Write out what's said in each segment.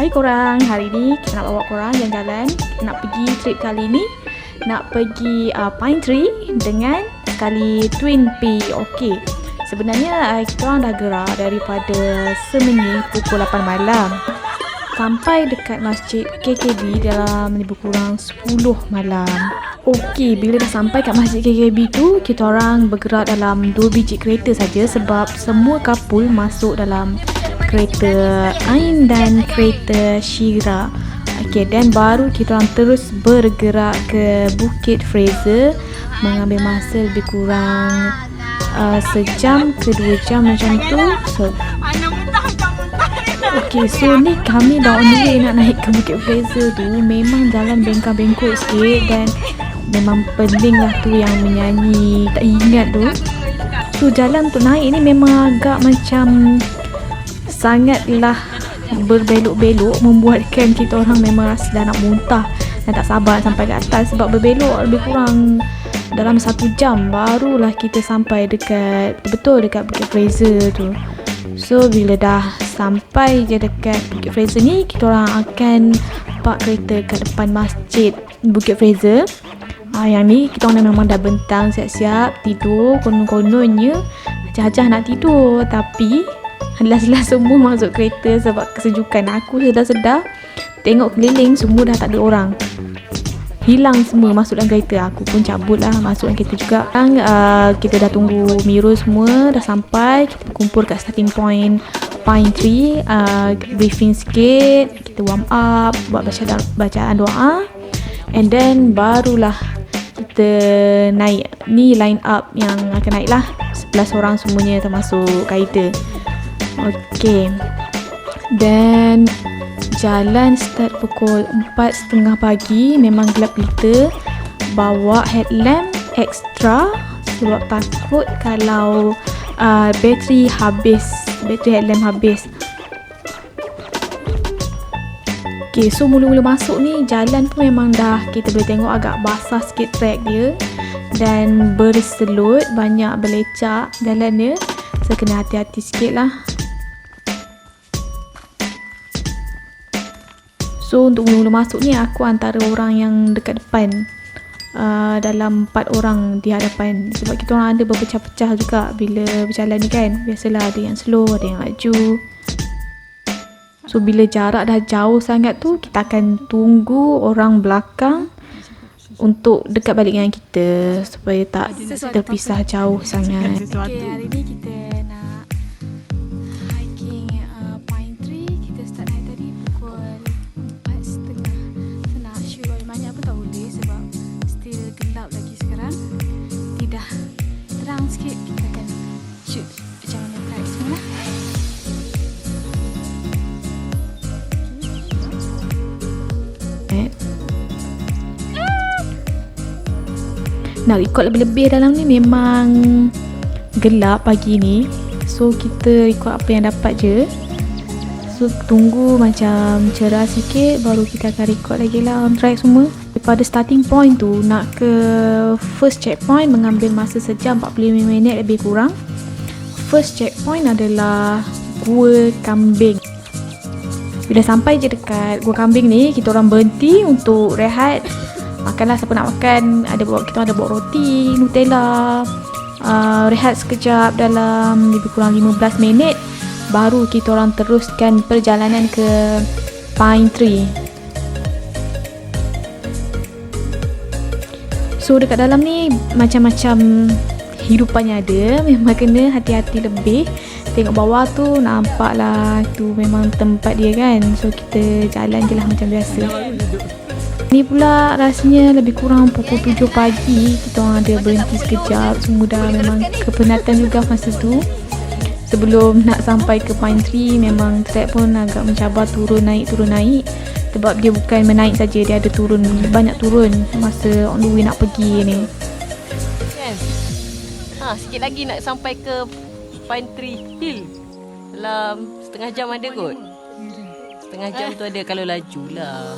Hai korang, hari ni kita nak bawa korang jalan-jalan. Nak pergi trip kali ni, nak pergi Pine Tree dengan sekali Twin P. Okey, sebenarnya kita orang dah gerak daripada Semenyih pukul 8 malam sampai dekat Masjid KKB dalam lebih kurang 10 malam. Okey, bila dah sampai kat Masjid KKB tu, kita orang bergerak dalam 2 biji kereta saja sebab semua couple masuk dalam kereta Ain dan kereta Shira. Okey, dan baru kita orang terus bergerak ke Bukit Fraser, mengambil masa lebih kurang sejam ke 2 jam macam tu. Okey, so ni kami dah on the way nak naik ke Bukit Fraser tu. Memang jalan bengkak-bengkok sikit dan memang pening lah tu yang menyanyi tak ingat tu. So jalan untuk naik ni memang agak macam sangatlah berbelok-belok, membuatkan kita orang memang rasa dah nak muntah dan tak sabar sampai ke atas sebab berbelok lebih kurang dalam 1 jam barulah kita sampai dekat betul dekat Bukit Fraser tu. So bila dah sampai je dekat Bukit Fraser ni, kita orang akan park kereta kat depan Masjid Bukit Fraser. Yang ni kita orang memang dah bentang siap-siap tidur, konon-kononnya Hajah nak tidur tapi last-last semua masuk kereta sebab kesejukan. Aku sedar-sedar tengok keliling semua dah tak ada orang, hilang semua masuk dalam kereta. Aku pun cabut lah masuk dalam kereta juga. Kita dah tunggu Miro semua dah sampai. Kita kumpul kat starting point Pine Tree, briefing sikit, kita warm up, buat bacaan doa, and then barulah kita naik. Ni line up yang akan naik lah, 11 orang semuanya termasuk kereta. Okey, dan jalan start pukul 4.30 pagi. Memang gelap gulita. Bawa headlamp extra sebab takut kalau bateri headlamp habis. Okay, so mula-mula masuk ni jalan pun memang dah kita boleh tengok agak basah sikit track dia dan berselut, banyak belecak jalan dia. So kena hati-hati sikit lah. So untuk mula-mula masuk ni aku antara orang yang dekat depan, dalam 4 orang di hadapan sebab kita orang ada berpecah-pecah juga bila berjalan ni kan. Biasalah ada yang slow, ada yang laju. So bila jarak dah jauh sangat tu, kita akan tunggu orang belakang untuk dekat balik dengan kita supaya tak terpisah jauh sangat. Okay, hari ni kita nak hiking Pine Tree. Kita start naik tadi pukul 4.30. So nak shoot banyak pun tak boleh sebab still gelap lagi sekarang. Tidak terang sikit, kita akan shoot macam mana flight semua lah. Nak record lebih-lebih dalam ni memang gelap pagi ni. So kita record apa yang dapat je. So tunggu macam cerah sikit baru kita akan record lagi lah on track semua. Daripada starting point tu nak ke first checkpoint mengambil masa sejam 45 minit lebih kurang. First checkpoint adalah Gua Kambing. Bila sampai je dekat Gua Kambing ni, kita orang berhenti untuk rehat. Makanlah siapa nak makan. Kita ada bawa roti, Nutella. Rehat sekejap dalam lebih kurang 15 minit. Baru kita orang teruskan perjalanan ke Pine Tree. So dekat dalam ni macam-macam hidupannya ada. Memang kena hati-hati lebih. Tengok bawah tu nampak lah, tu memang tempat dia kan. So kita jalan je lah macam biasa. Ni pula rasanya lebih kurang pukul 7 pagi. Kita orang ada berhenti sekejap. Semua dah memang kepenatan juga masa tu. Sebelum nak sampai ke Pine Tree, memang track pun agak mencabar, turun naik. Sebab dia bukan menaik saja, dia ada turun, banyak turun masa on the way nak pergi ni. Kan? Sikit lagi nak sampai ke Pine Tree Hill. Dalam setengah jam ada kot. Setengah jam tu ada kalau laju lah.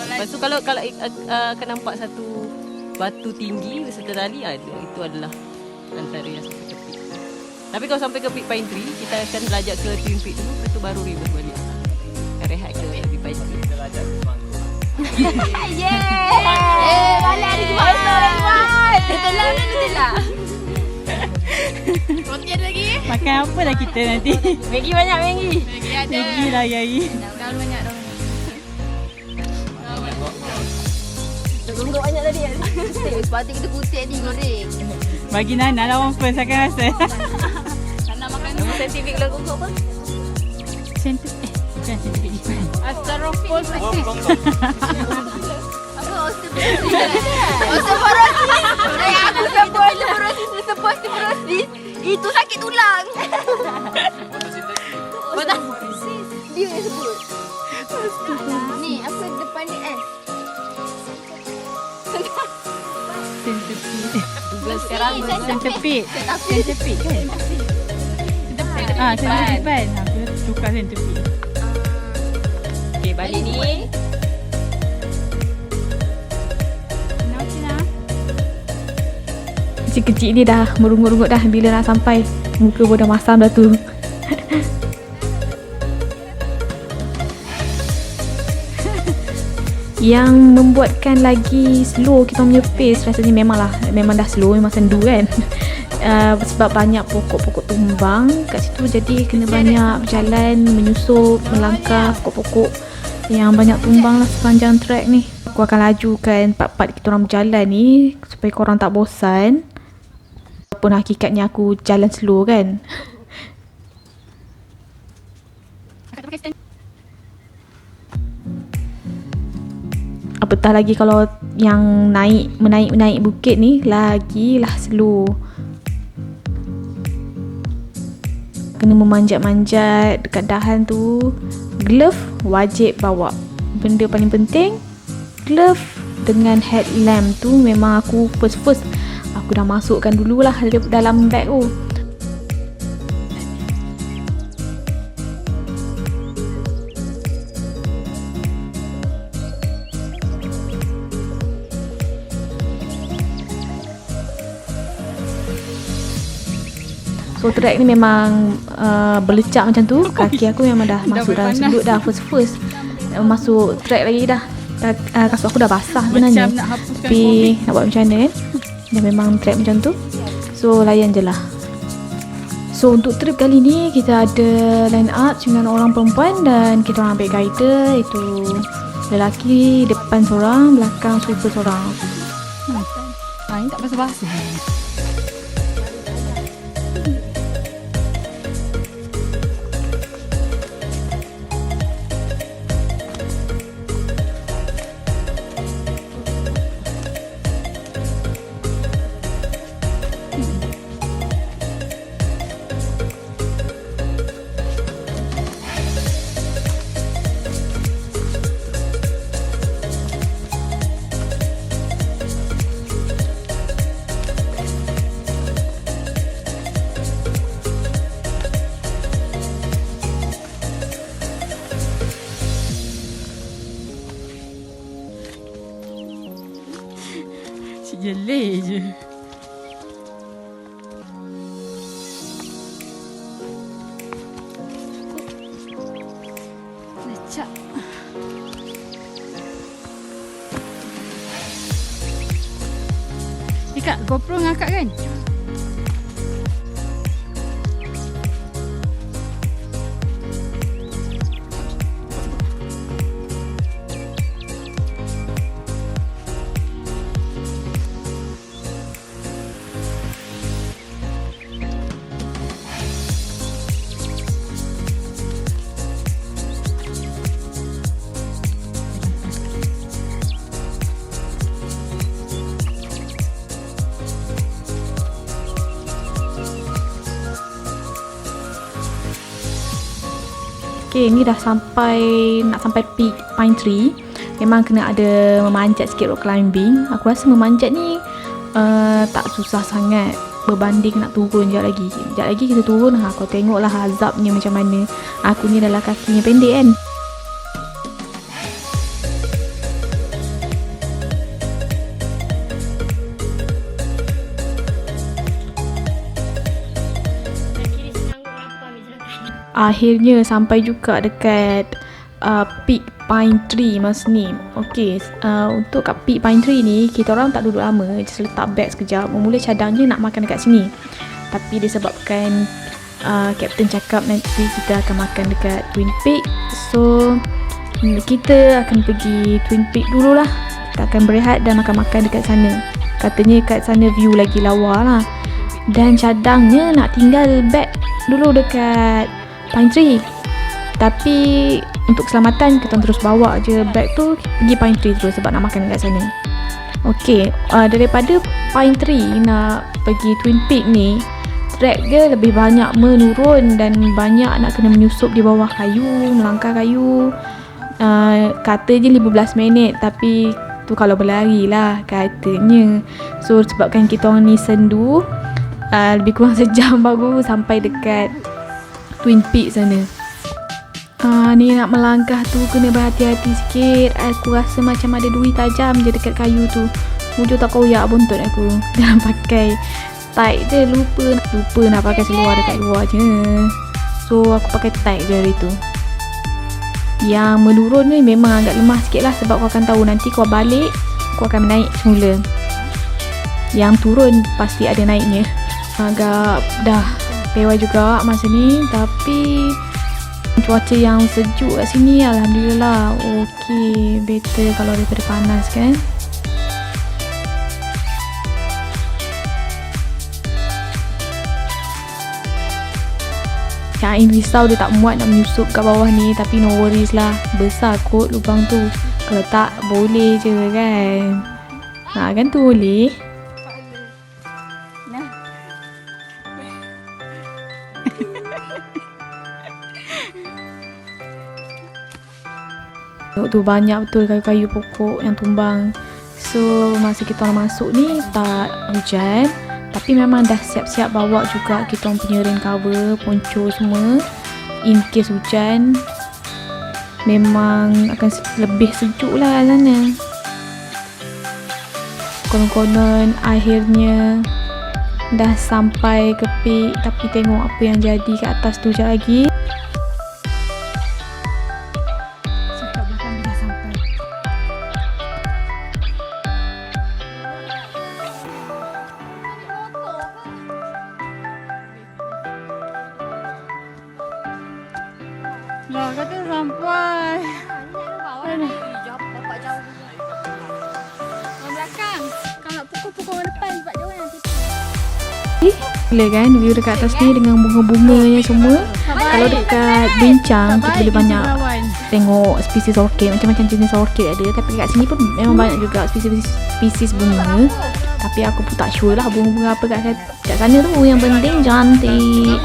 Lepas tu kalau akan nampak satu batu tinggi beserta tali ada. Itu adalah antara yang satu tepi. Tapi kalau sampai ke Pine Tree, kita akan belajar ke Twin Peaks dulu. Lepas tu baru reverse balik. Rehat ke sampai sini. Balik ada gimana? Betul lah. Roti ada lagi? Makan apa dah kita nanti? Maggi banyak, Maggi. Maggi lah Yai. Daun banyak daun. Gonggok banyak tadi kan? Sepatutnya kita kutip ni goreng. Bagi Nana lah orang first akan rasa. Nak makan Nama saintifik lah gonggok apa? Centipede. Bukan centipede. Astaghfirullah. Apa osteoporosis? Osteoporosis. Aku sebut osteoporosis. Itu sakit tulang. Fotosintesis. Dia yang sebut. Ni apa depan ni S? Centipede. 12 sekarang. Centipede. Centipede kan? Centipede depan. Aku tukar centipede. Okay, balik ni. Kecil-kecil ni dah merungut-rungut dah bila nak sampai. Muka pun dah masam dah tu. Yang membuatkan lagi slow kita punya pace rasanya memang dah slow, memang sendu kan. Sebab banyak pokok-pokok tumbang kat situ, jadi kena banyak berjalan, menyusup, melangkah pokok-pokok yang banyak tumbang lah sepanjang trek ni. Aku akan lajukan part-part kita orang berjalan ni supaya korang tak bosan. Walaupun hakikatnya aku jalan slow kan. Apatah lagi kalau yang menaik bukit ni lagilah slow. Kena memanjat-manjat dekat dahan tu. Glove wajib bawa. Benda paling penting glove dengan headlamp tu memang aku first aku dah masukkan dululah dalam bag tu. So track ni memang berlecak macam tu. Kaki aku memang dah masuk dalam sudut dah first masuk track lagi dah. Kasut aku dah basah sebenarnya. Macam nak hapuskan Tapi nak buat macam mana kan? Dah memang track macam tu. So layan je lah. So untuk trip kali ni kita ada line up 9 orang perempuan dan kita orang ambil guide. Itu lelaki depan seorang, belakang sweeper seorang. Ini tak basa-basa. Jelek je. Lecak. Kak, GoPro ngakak kan? Okay, ni dah nak sampai peak Pine Tree. Memang kena ada memanjat sikit rock climbing. Aku rasa memanjat ni tak susah sangat berbanding nak turun sekejap lagi. Sekejap lagi kita turun, kau tengoklah azabnya macam mana. Aku ni adalah kakinya pendek kan. Akhirnya sampai juga dekat peak Pine Tree masa ni. Okay, untuk kat Peak Pine Tree ni, kita orang tak duduk lama, just letak beg sekejap. Mula cadangnya nak makan dekat sini, tapi disebabkan Kapten cakap nanti kita akan makan dekat Twin Peak, so kita akan pergi Twin Peak dululah. Kita akan berehat dan akan makan dekat sana. Katanya kat sana view lagi lawa lah. Dan cadangnya nak tinggal beg dulu dekat Pine Tree, tapi untuk keselamatan kita terus bawa je beg tu pergi Pine Tree terus sebab nak makan dekat sana. Okay, daripada Pine Tree nak pergi Twin Peak ni, trek dia lebih banyak menurun dan banyak nak kena menyusup di bawah kayu, melangkah kayu. Kata je 15 minit, tapi tu kalau berlari lah katanya. So sebabkan kita orang ni sendu, lebih kurang sejam baru sampai dekat Twin Peak sana. Ni nak melangkah tu kena berhati-hati sikit. Aku rasa macam ada duri tajam je dekat kayu tu. Mujur tak koyak buntut aku. Jangan pakai tight je, lupa nak pakai seluar dekat luar je. So aku pakai tight je hari tu. Yang menurun ni memang agak lemah sikit lah, sebab kau akan tahu nanti kau balik kau akan naik semula. Yang turun pasti ada naiknya. Agak dah pewai juga masa ni, tapi cuaca yang sejuk kat sini alhamdulillah okey, better kalau daripada panas kan. Yang Ain risau dia tak muat nak menyusup kat bawah ni, tapi no worries lah, besar kot lubang tu. Kalau tak boleh je kan. Kan tu boleh. Tu banyak betul kayu-kayu pokok yang tumbang. So masa kita orang masuk ni tak hujan, tapi memang dah siap-siap bawa juga kita orang punya rain cover, poncho semua in case hujan. Memang akan lebih sejuk lah sana. Konon-konon akhirnya dah sampai ke peak, tapi tengok apa yang jadi kat atas tu sekejap lagi. Lah kata sampai. Bapak jauh. Orang belakang. Kalau nak pukul orang depan sebab dia orang nanti. Gila kan view dekat atas ni dengan bunga-bunganya semua. Kalau dekat Bincang kita boleh banyak tengok spesies orkid, macam-macam jenis orkid ada, tapi kat sini pun memang banyak juga spesies bunga. Tapi aku pun tak sure lah bunga-bunga apa kat sana tu, yang penting cantik.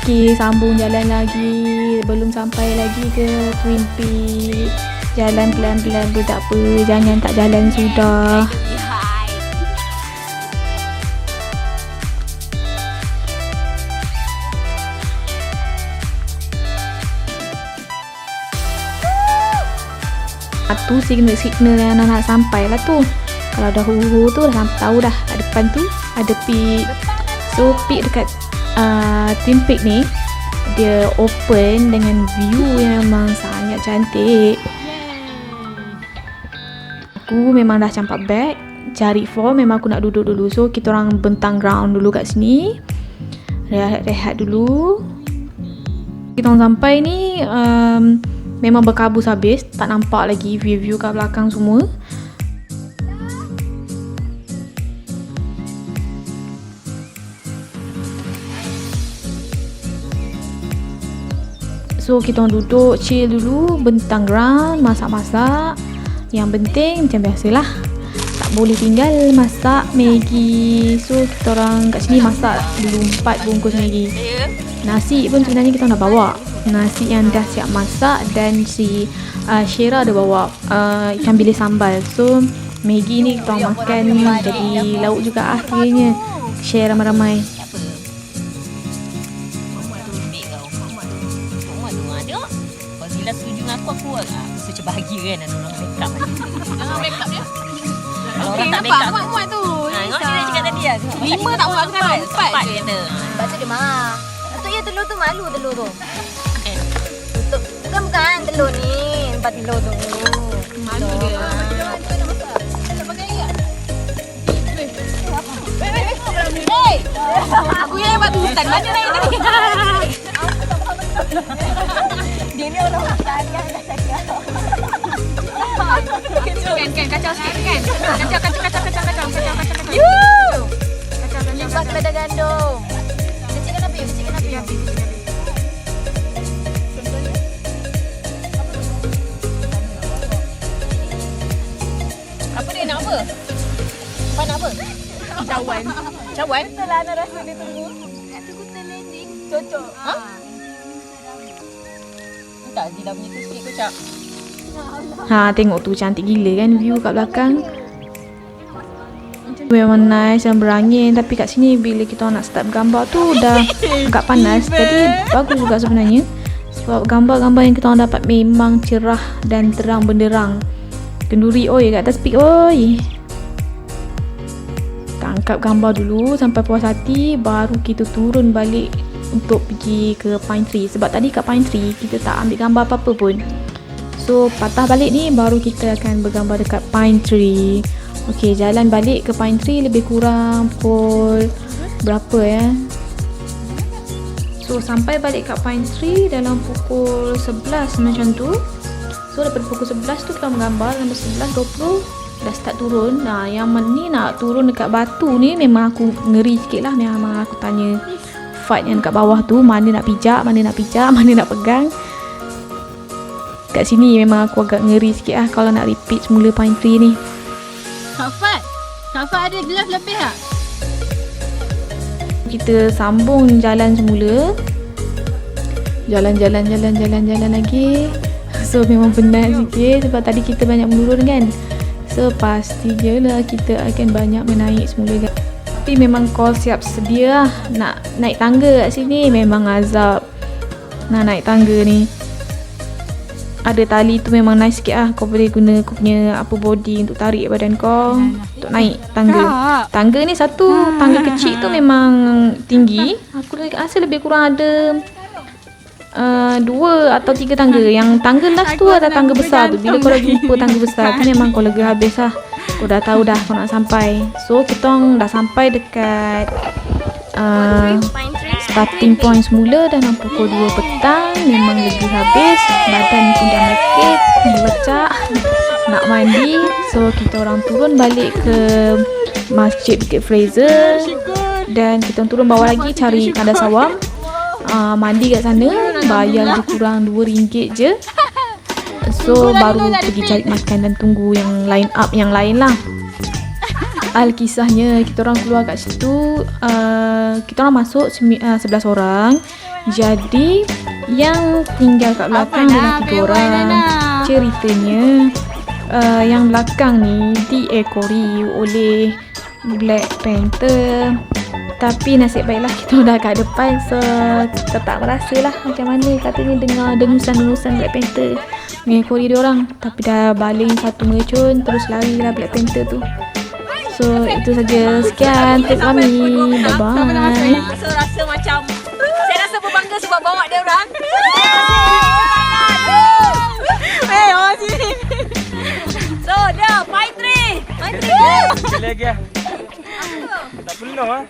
Okay, sambung jalan lagi. Belum sampai lagi ke Twin Peak. Jalan pelan-pelan pun tak apa. Jangan tak jalan sudah. Tu signal yang nak sampai lah tu. Kalau dah huru tu dah tahu dah kat depan tu ada peak. So peak dekat Twin Peak ni dia open dengan view yang memang sangat cantik. Aku memang dah campak beg, cari form, memang aku nak duduk dulu. So kita orang bentang ground dulu kat sini, rehat dulu. Kita orang sampai ni memang berkabus habis, tak nampak lagi view kat belakang semua. So kita orang duduk chill dulu, bentang ground, masak-masak. Yang penting macam biasalah, tak boleh tinggal masak Maggi. So kita orang kat sini masak dulu 4 bungkus Maggi. Nasi pun sebenarnya kita orang dah bawa, nasi yang dah siap masak, dan si Syera ada bawa ikan bilis sambal. So Maggi ni kita orang makan jadi lauk juga kiranya, share ramai-ramai. Bila setuju dengan aku rasa bahagia kan, ada orang make up. Jangan make up dia. Kalau orang tak backup. Muat tu. Tengok dia cakap tadi lah. 5 tak muat kan? 4 je. kata. Lepas tu dia marah. Untuk ya telur tu malu telur tu. Eh. Untuk bukan telur ni. 4 telur tu. Malu dia. Aku yang buat hutan. Mana lain tadi? Dia ni orang hutan kan dah cakap. Kan kacau sikit kan? Kacau. Lipat kelada gandum. Kecilkan api. Apa dia nak apa? Apa nak apa? Cawan? Betul lah nak rasa dia tunggu. Nak tunggu terlanding. Cocok. Ha? Tak, Zila punya tu sikit kocak. Tengok tu cantik gila kan view kat belakang. Memang nice dan berangin. Tapi kat sini bila kita nak start gambar tu dah agak panas. Jadi bagus juga sebenarnya. Sebab gambar-gambar yang kita orang dapat memang cerah dan terang benderang. Kenduri oi kat atas peak oi. Tangkap gambar dulu sampai puas hati, baru kita turun balik untuk pergi ke Pine Tree. Sebab tadi kat Pine Tree kita tak ambil gambar apa-apa pun. So patah balik ni baru kita akan bergambar dekat Pine Tree. Okey, jalan balik ke Pine Tree lebih kurang pukul berapa ya? So sampai balik kat Pine Tree dalam pukul 11 macam tu. So daripada pukul 11 tu kita menggambar, sampai 11.20 dah start turun. Nah, yang ni nak turun dekat batu ni memang aku ngeri sikit lah. Memang aku tanya fight yang dekat bawah tu, mana nak pijak, mana nak pegang. Kat sini memang aku agak ngeri sikit lah kalau nak repeat semula Pine Tree ni. Kak Fat ada gelas lebih tak? Kita sambung jalan semula. Jalan lagi. So memang penat sikit sebab tadi kita banyak menurun kan. So pasti je lah kita akan banyak menaik semula kan. Tapi memang kau siap sedia lah. Nak naik tangga kat sini memang azab. Nak naik tangga ni. Ada tali tu memang nice sikit lah. Kau boleh guna kau punya upper body untuk tarik badan kau untuk naik tangga. Tangga ni satu, tangga kecil tu memang tinggi. Aku rasa lebih kurang ada 2 atau 3 tangga. Yang tangga last tu ada tangga besar tu. Bila kau dah jumpa tangga besar tu memang kau lega habis lah. Kau dah tahu dah kau nak sampai. So kita orang dah sampai dekat starting point semula dalam pukul 2 petang. Memang lega habis. Badan pun dah mekit, melecak, nak mandi. So kita orang turun balik ke Masjid Bukit Fraser. Dan kita turun bawah lagi cari Kandas Awam. Mandi kat sana, bayar lebih kurang RM2 je. So baru pergi cari makan dan tunggu yang line up yang lain lah. Alkisahnya kita orang keluar kat situ, kita orang masuk 11 orang. Jadi yang tinggal kat belakang adalah 3 orang. Ceritanya yang belakang ni diekori oleh Black Panther. Tapi nasib baiklah kita dah kat depan. So kita tak merasa lah macam mana katanya dengar dengusan-dengusan Black Panther mengekori dia orang. Tapi dah baling satu mercun, terus lari lah Black Panther tu. So itu saja. Sekian tip kami. Bye-bye. So rasa macam saya rasa berbangga sebab bawa dia orang. So dah Pine Tree. Lagi ah. Tak penuh ah.